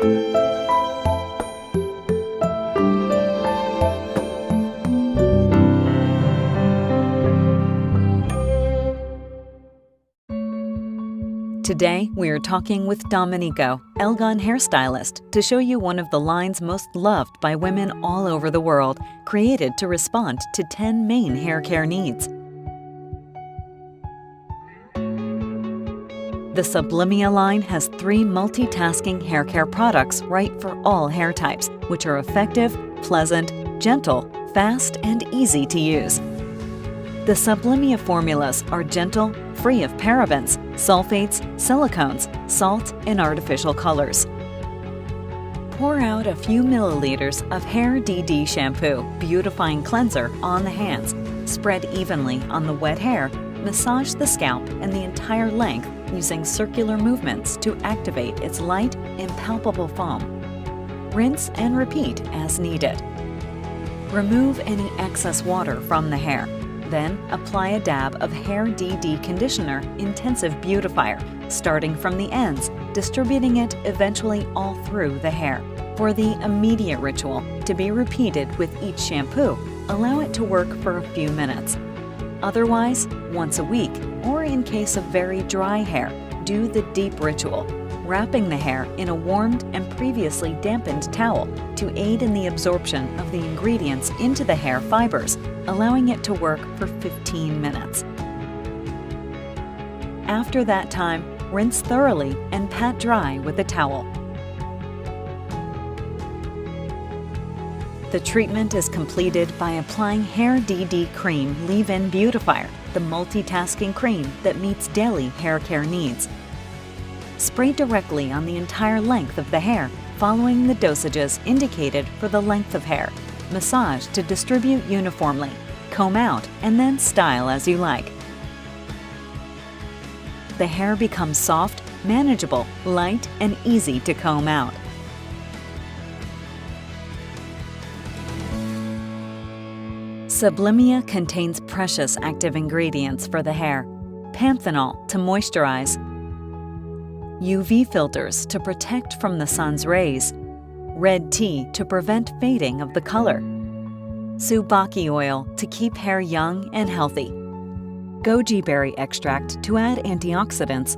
Today, we are talking with Domenico, Elgon hairstylist, to show you one of the lines most loved by women all over the world, created to respond to 10 main hair care needs. The Sublimia line has 3 multitasking hair care products right for all hair types, which are effective, pleasant, gentle, fast, and easy to use. The Sublimia formulas are gentle, free of parabens, sulfates, silicones, salt, and artificial colors. Pour out a few milliliters of Hair DD shampoo beautifying cleanser on the hands. Spread evenly on the wet hair. Massage the scalp and the entire length using circular movements to activate its light, impalpable foam. Rinse and repeat as needed. Remove any excess water from the hair. Then apply a dab of Hair DD Conditioner Intensive Beautifier, starting from the ends, distributing it eventually all through the hair. For the immediate ritual, to be repeated with each shampoo, allow it to work for a few minutes. Otherwise, once a week, or in case of very dry hair, do the deep ritual, wrapping the hair in a warmed and previously dampened towel to aid in the absorption of the ingredients into the hair fibers, allowing it to work for 15 minutes. After that time, rinse thoroughly and pat dry with a towel. The treatment is completed by applying Hair DD Cream Leave-In Beautifier, the multitasking cream that meets daily hair care needs. Spray directly on the entire length of the hair, following the dosages indicated for the length of hair. Massage to distribute uniformly. Comb out and then style as you like. The hair becomes soft, manageable, light, and easy to comb out. Sublimia contains precious active ingredients for the hair. Panthenol to moisturize. UV filters to protect from the sun's rays. Red tea to prevent fading of the color. Subaki oil to keep hair young and healthy. Goji berry extract to add antioxidants